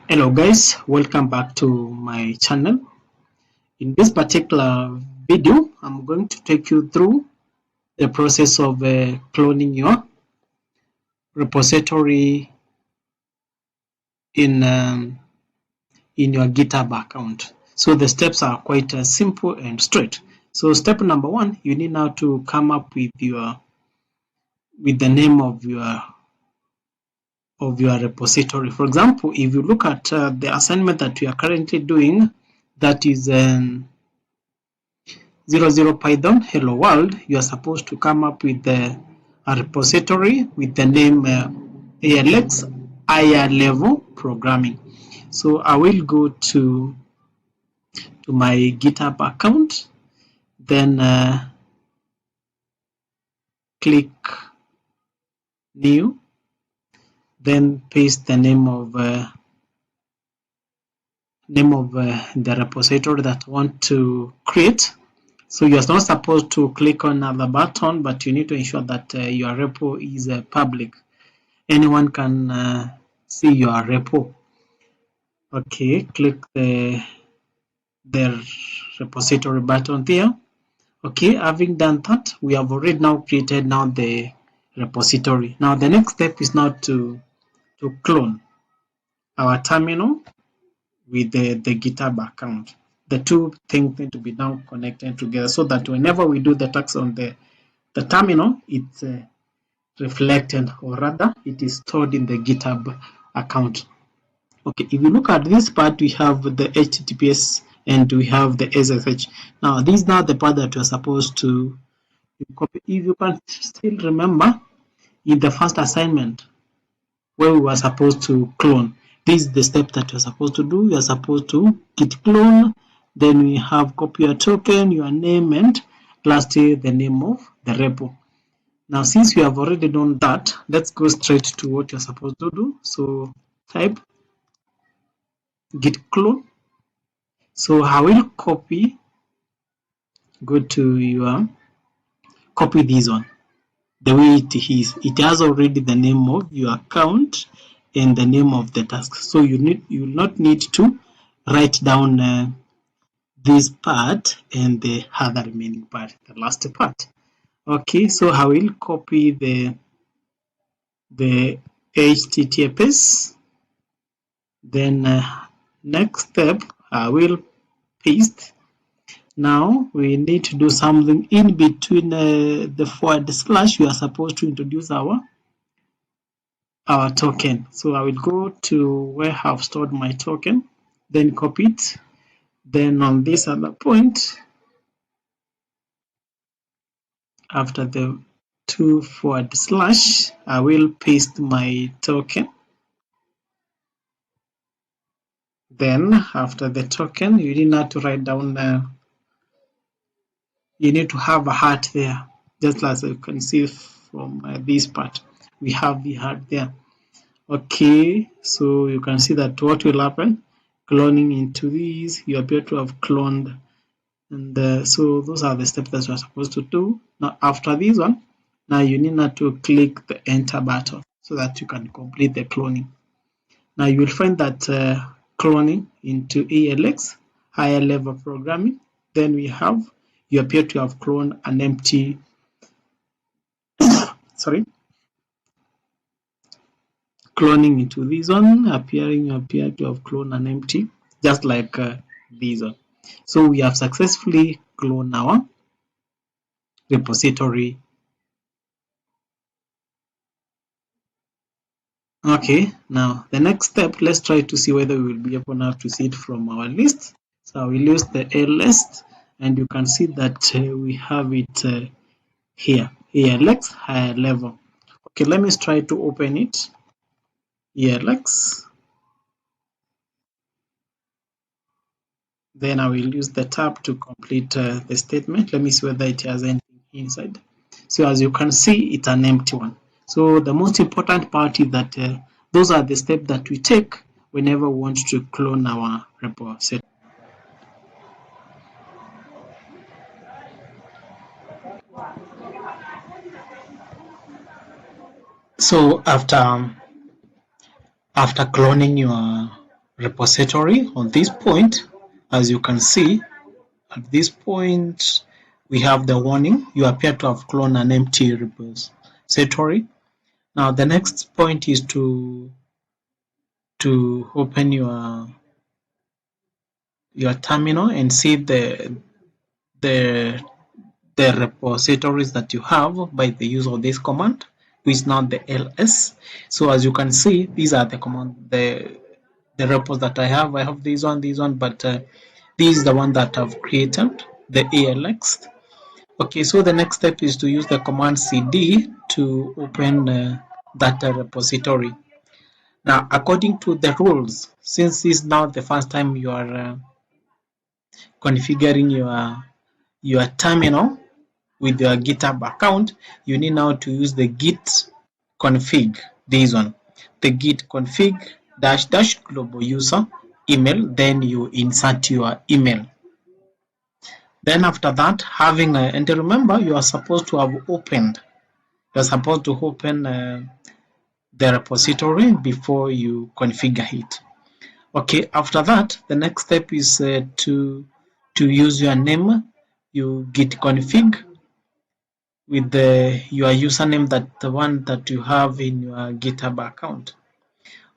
Hello guys, welcome back to my channel. In this particular video, I'm going to take you through the process of cloning your repository in your GitHub account. So the steps are quite simple and straight. So step number one, you need now to come up with the name of your repository. For example, if you look at the assignment that we are currently doing, that is 00 Python hello world, you are supposed to come up with a repository with the name ALX higher level programming. So I will go to my GitHub account, then click new, then paste the name of the repository that I want to create. So you're not supposed to click on another button, but you need to ensure that your repo is public. Anyone can see your repo. Okay, click the repository button there. Okay, having done that, we have already now created now the repository. Now the next step is now to clone our terminal with the GitHub account. The two things need to be now connected together so that whenever we do the tasks on the terminal, it's reflected, or rather it is stored in the GitHub account. Okay, if you look at this part, we have the HTTPS and we have the SSH. Now this is now the part that you're supposed to copy. If you can still remember, in the first assignment where we were supposed to clone, this is the step that you're supposed to do. You're supposed to git clone, then we have copy your token, your name, and lastly the name of the repo. Now since we have already done that, let's go straight to what you're supposed to do. So type git clone. So I will copy, go to your, copy this one the way it is. It has already the name of your account and the name of the task. So you will not need to write down this part and the other remaining part, the last part. Okay, so I will copy the HTTPS. Then next step, I will paste. Now we need to do something in between the forward slash. We are supposed to introduce our token. So I will go to where I've stored my token, then copy it. Then on this other point, after the 2// I will paste my token. Then after the token, you need not to write down you need to have a heart there, just as you can see from this part. We have the heart there. Okay, so you can see that what will happen, cloning into these, you appear to have cloned, and so those are the steps that you are supposed to do. Now after this one, now you need not to click the enter button so that you can complete the cloning. Now you will find that cloning into ALX higher level programming, then we have, you appear to have cloned an empty sorry, cloning into this one, appear to have cloned an empty, just like this one. So we have successfully cloned our repository. Okay, now the next step, let's try to see whether we will be able now to see it from our list. So I will use the A list, and you can see that we have it here, ALX higher level. Okay, let me try to open it. ALX. Then I will use the tab to complete the statement. Let me see whether it has anything inside. So as you can see, it's an empty one. So the most important part is that those are the steps that we take whenever we want to clone our repository. So after cloning repository. On this point, as you can see, at this point, we have the warning. You appear to have cloned an empty repository. Now, the next point is to open your terminal and see the repositories that you have by the use of this command, which is now the ls. So as you can see, these are the command, the repos that I have. I have this one, but this is the one that I've created, the ALX. Okay, so the next step is to use the command cd to open that repository. Now, according to the rules, since this is now the first time you are configuring your terminal with your GitHub account, you need now to use the git config, this one, the git config dash global user email, then you insert your email. Then after that, having and remember, you are supposed to have opened, you are supposed to open the repository before you configure it. Okay, after that, the next step is to use your name. You git config with your username, that the one that you have in your GitHub account.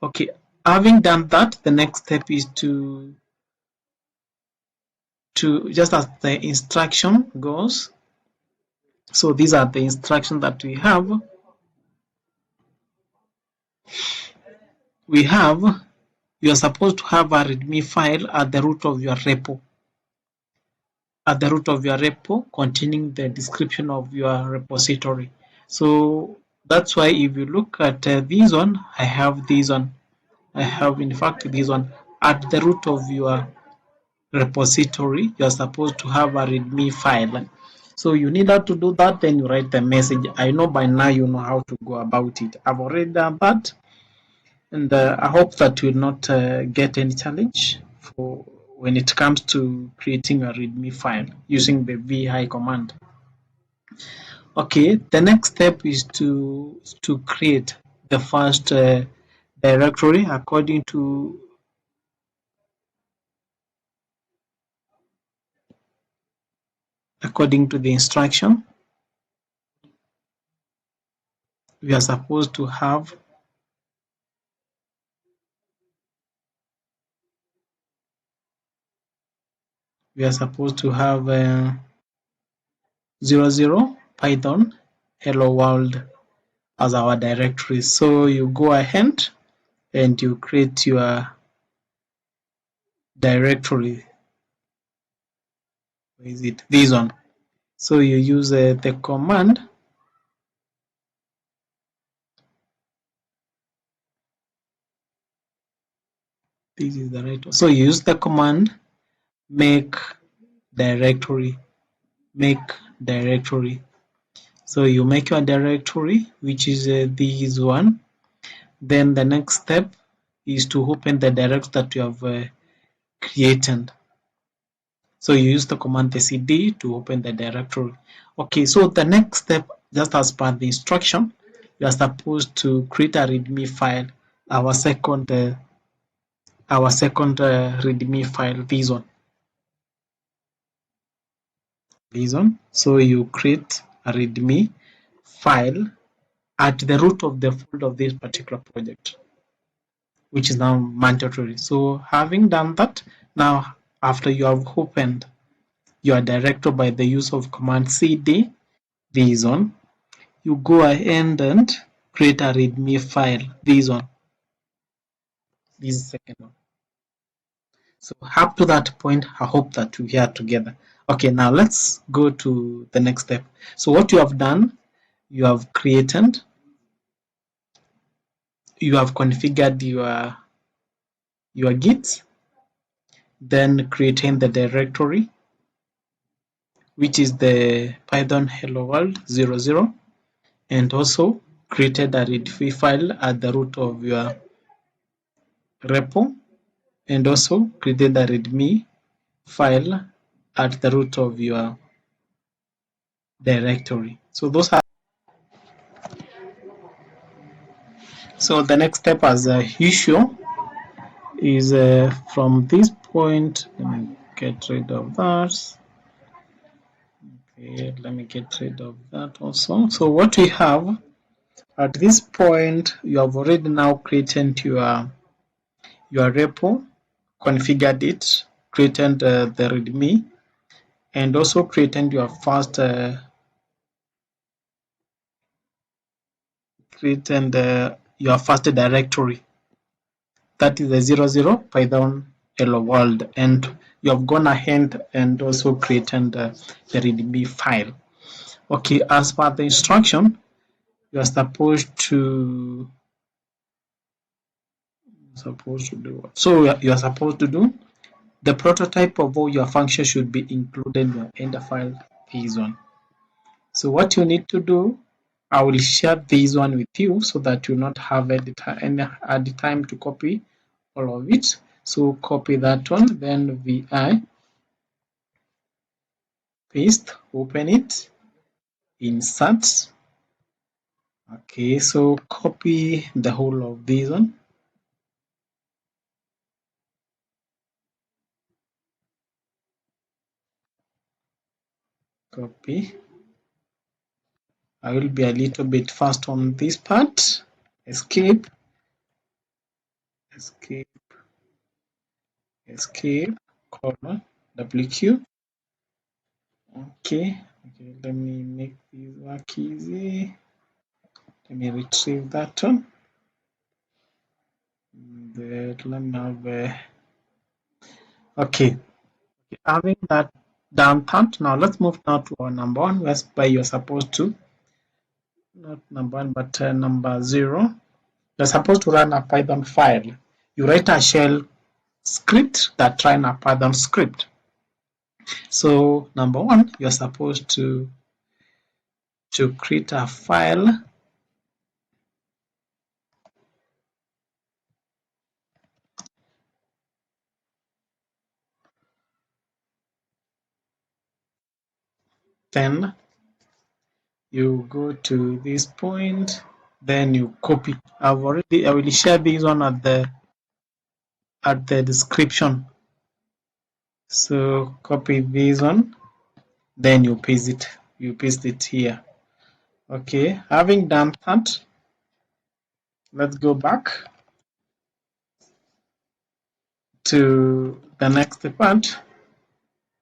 Okay, having done that, the next step is to just as the instruction goes. So these are the instructions that we have. You are supposed to have a README file at the root of your repo. At the root of your repo containing the description of your repository. So that's why if you look at this one, I have this one. I have in fact this one. At the root of your repository, you are supposed to have a README file. So you need to do that, then you write the message. I know by now you know how to go about it. I've already done that, and I hope that you will not get any challenge for when it comes to creating a README file using the vi command. Okay, the next step is to create the first directory according to the instruction. We are supposed to have uh, 00 Python hello world as our directory. So you go ahead and you create your directory. Where is it? This one. So you use the command this is the right one. So you use the command make directory. So you make your directory, which is this one. Then the next step is to open the directory that you have created. So you use the command cd to open the directory. Okay, so the next step, just as per the instruction, you are supposed to create a readme file, our second readme file, this one. So you create a readme file at the root of the folder of this particular project, which is now mandatory. So having done that, now after you have opened your directory by the use of command cd, this one, you go ahead and create a readme file, this one, this second one. So up to that point, I hope that we are together. Okay, now let's go to the next step. So what you have done, you have created, you have configured your git, then creating the directory, which is the python hello world 00, and also created a readme file at the root of your repo, and also created a readme file at the root of your directory. So those are, so the next step as usual is from this point. Let me get rid of that. Okay, let me get rid of that also. So what we have at this point, you have already now created your repo, configured it, created the README, and also created your first directory. That is the 00 Python hello world, and you have gone ahead and also created the README file. Okay, as per the instruction, you are supposed to do what? So you are supposed to do the prototype of all your functions should be included in your Ender file this one. So what you need to do, I will share this one with you so that you not have any time to copy all of it. So copy that one, then vi paste, open it, insert. Okay, so copy the whole of this one. Copy. I will be a little bit fast on this part. Escape, escape, escape, colon, WQ. Okay, let me make this work easy. Let me retrieve that one. Let me have okay. Having that done that, now let's move now to our number one, whereby you're supposed to, not number one, but number 0. You're supposed to run a Python file. You write a shell script that run a Python script. So number one, you're supposed to create a file. Then you go to this point, then you copy. I will share this one at the description. So copy this one, then you paste it here. Okay, having done that, let's go back to the next part.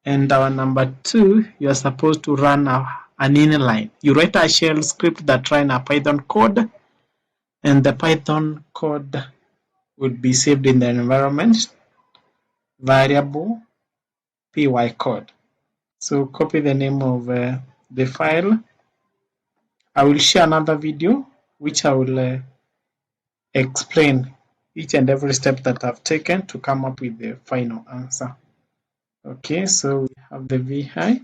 And our number 2, you're supposed to run an inline. You write a shell script that run a Python code, and the Python code would be saved in the environment variable py code. So copy the name of the file. I will share another video which I will explain each and every step that I've taken to come up with the final answer. Okay, so we have the vi,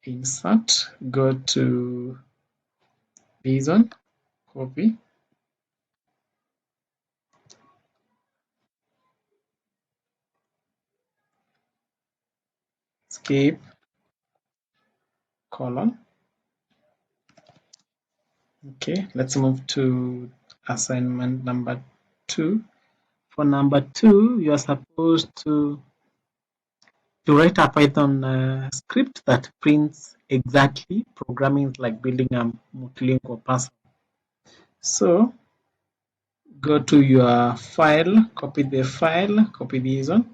insert, go to this one, copy, escape, colon. Okay, let's move to assignment number 2. For number 2, you are supposed to write a Python script that prints exactly. Programming is like building a multilingual person. So go to your file, copy the file, copy this one,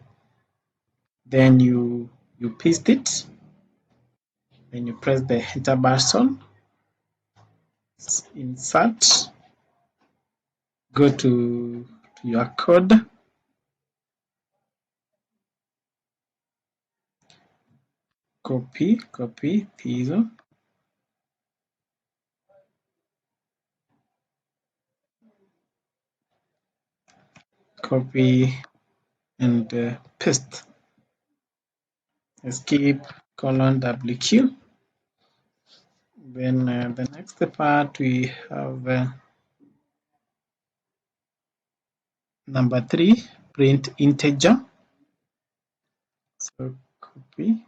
then you paste it, then you press the enter button, insert, go to your code, copy this one, copy and paste, escape, colon, WQ. Then the next part we have number 3, print integer. So copy,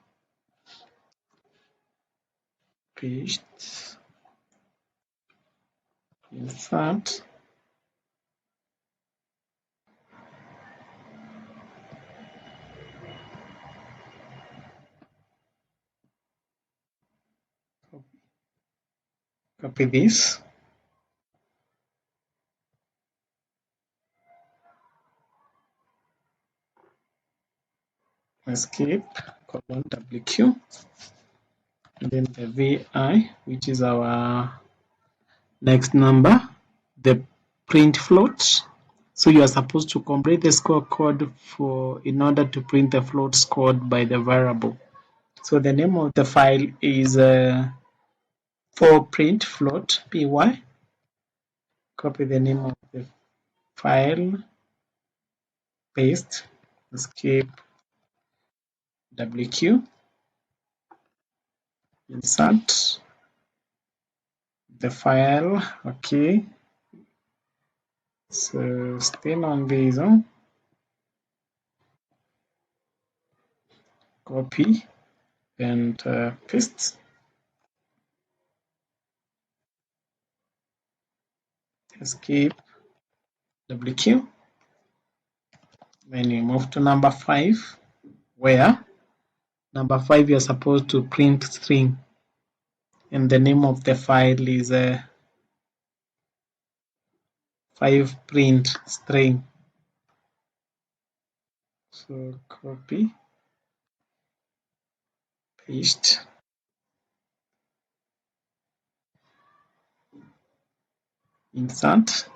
paste, insert, copy this, escape, colon WQ, and then the VI, which is our next number, the print float. So you are supposed to complete the score code in order to print the float scored by the variable. So the name of the file is for print float py. Copy the name of the file, paste, escape, WQ, insert the file. Okay, so still on this one, copy and paste, escape, WQ. Then you move to number 5, where number 5 you're supposed to print string, and the name of the file is 5 print string. So copy, paste, insert.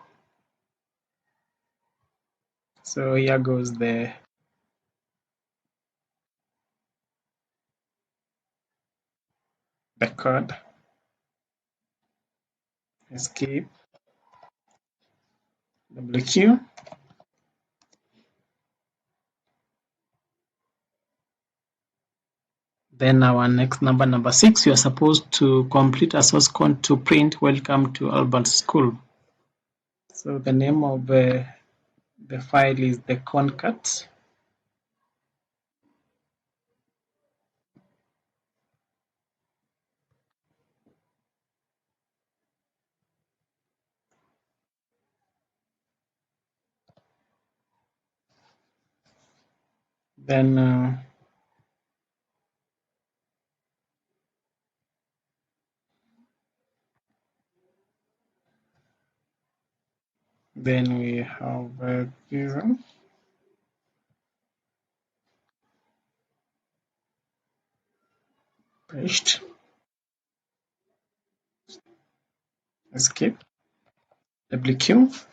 So here goes the code, escape, WQ. Then our next number, number 6, you are supposed to complete a source code to print welcome to Albert School. So the name of the file is the concat. Then we have this one. Paste, escape, WQ.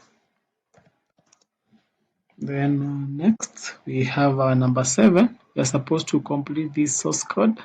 Then next we have our number 7. We are supposed to complete this source code.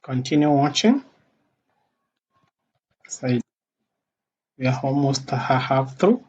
Continue watching. So we are almost half through.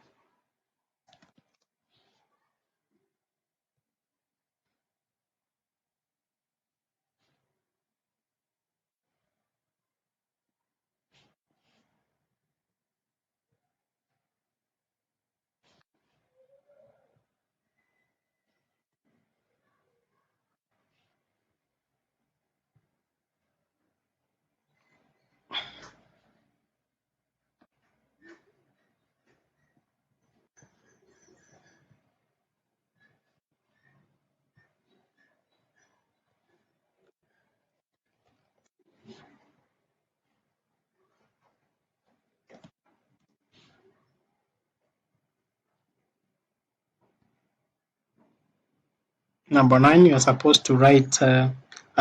Number 9, you are supposed to write a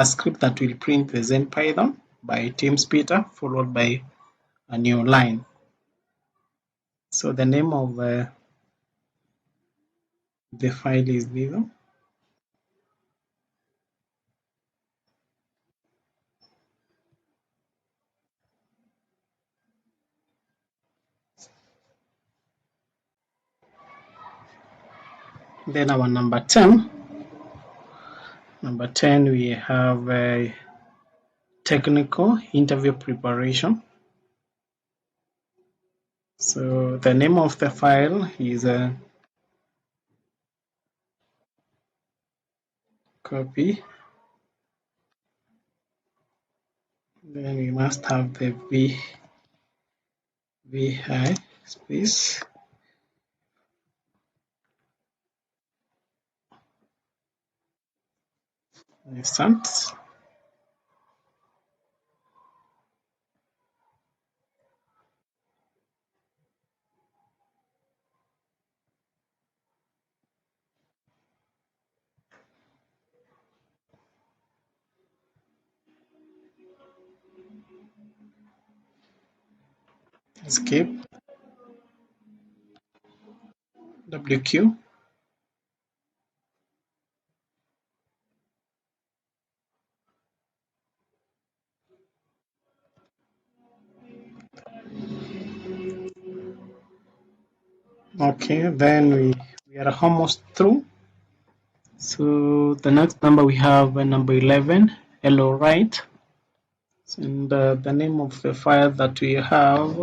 script that will print the Zen Python by Tim Peter, followed by a new line. So the name of the file is this one. Then our number 10, Number 10, we have a technical interview preparation. So the name of the file is a copy. Then we must have the vi space insert. Escape WQ. Okay, then we are almost through. So the next number we have number 11, hello right. And the name of the file that we have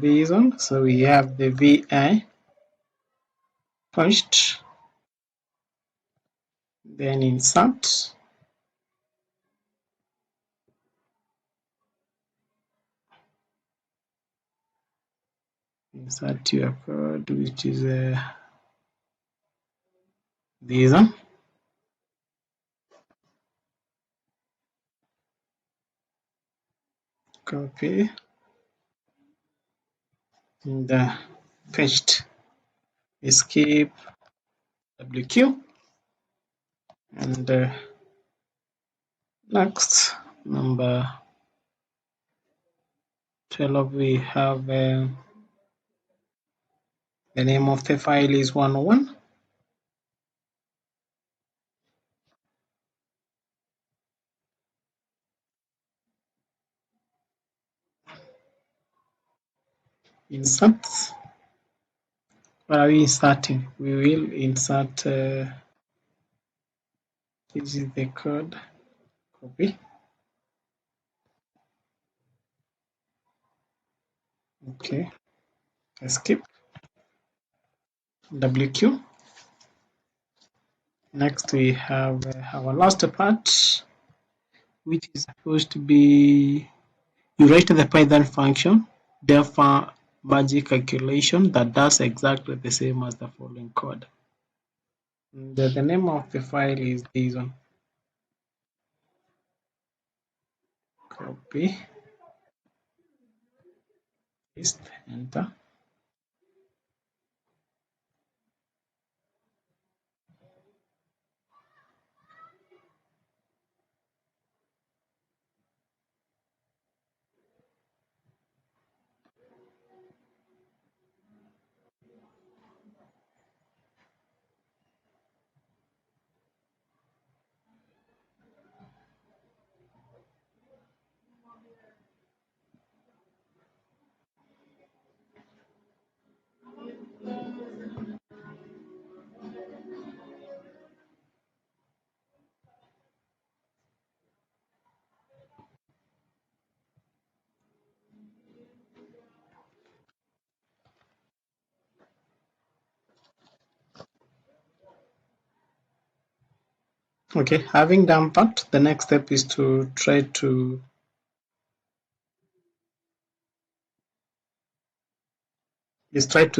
this one. So we have the vi first, then insert. Insert your code, which is this one. Copy and paste. Escape WQ and next number 12 we have the name of the file is 101. Insert. What are we inserting? We will insert this is the code. Copy. Okay. Escape. WQ. Next we have our last part, which is supposed to be you write the Python function def magic calculation that does exactly the same as the following code. The name of the file is this one. Copy, paste, enter. Okay, having done that, the next step is to try to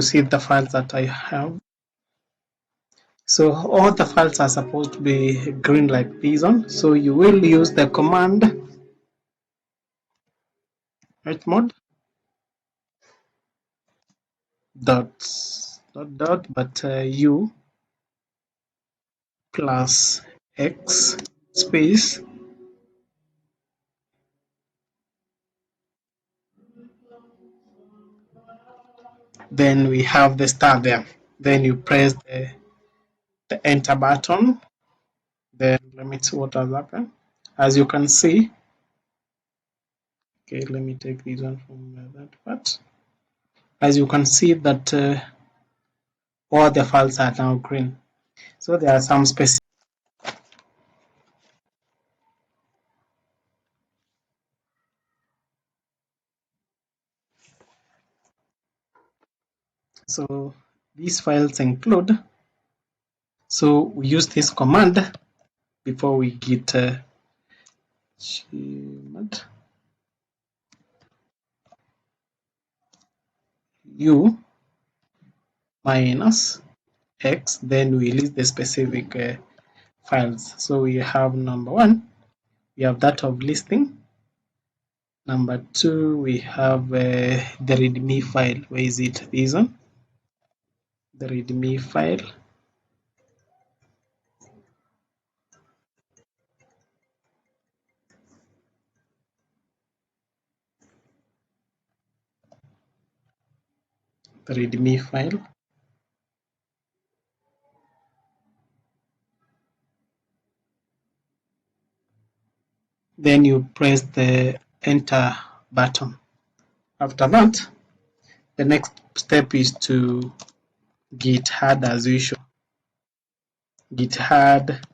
see the files that I have. So all the files are supposed to be green like this one. So you will use the command chmod dot but u plus x space then we have the star there. Then you press the enter button. Then let me see what has happened. As you can see, okay, let me take this one from that part. As you can see that all the files are now green. So there are some specific. So these files include. So we use this command before we git u minus x, then we list the specific files. So we have number one, we have that of listing. Number two, we have the readme file. Where is it? This one, the readme file. The readme file. Then you press the enter button. After that, the next step is to git add as usual. Git add,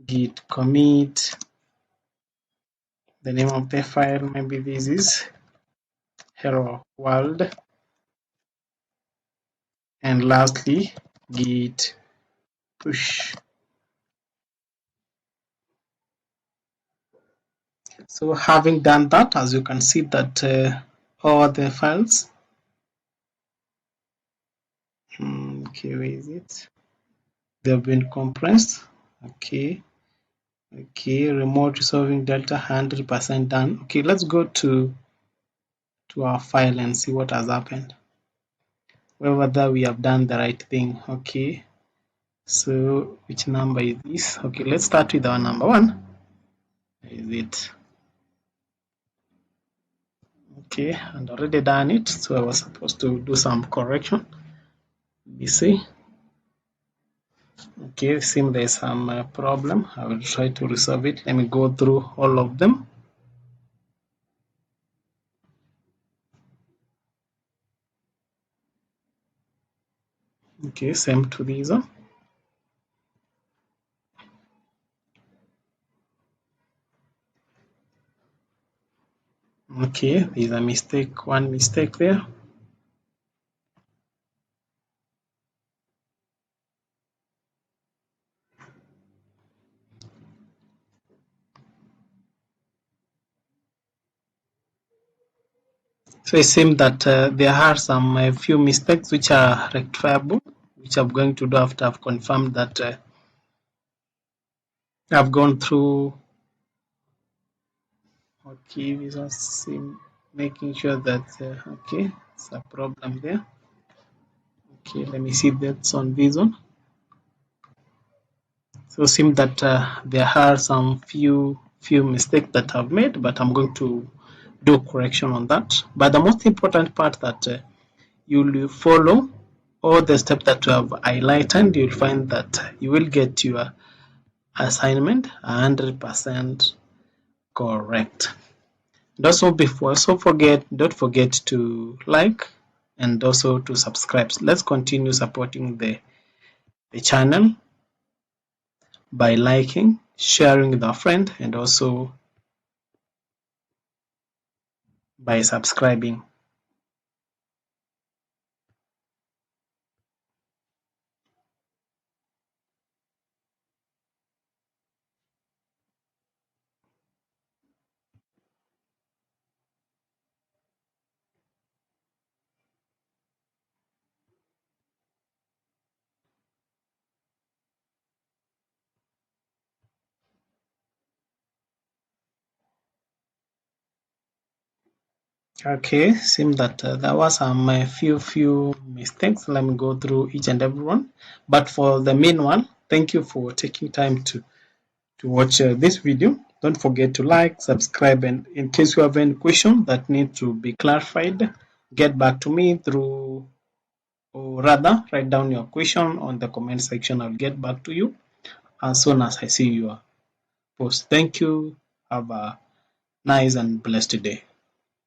git commit, the name of the file, maybe this is hello world, and lastly git push. So having done that, as you can see that all the files, okay, where is it? They've been compressed. Okay, remote resolving delta 100% done. Okay, let's go to our file and see what has happened, whether we have done the right thing. Okay, so which number is this? Okay, let's start with our number one. Is it? Okay, and already done it, so I was supposed to do some correction. BC. Okay, seems there's some problem. I will try to resolve it. Let me go through all of them. Okay, same to these one. Okay, there's a mistake, one mistake there. So it seems that there are some few mistakes which are rectifiable, which I'm going to do after I've confirmed that I've gone through. Okay, we just making sure that okay, it's a problem there. Okay, let me see that's on this one. So it seems that there are some few mistakes that I've made, but I'm going to do correction on that. But the most important part that you'll follow all the steps that you have highlighted, you'll find that you will get your assignment 100% correct. And also don't forget to like and also to subscribe. Let's continue supporting the channel by liking, sharing with a friend, and also by subscribing. Okay, seems that there was some few mistakes. Let me go through each and every one. But for the main one, thank you for taking time to watch this video. Don't forget to like, subscribe, and in case you have any question that need to be clarified, get back to me through, or rather write down your question on the comment section. I'll get back to you as soon as I see your post. Thank you. Have a nice and blessed day.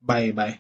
Bye bye.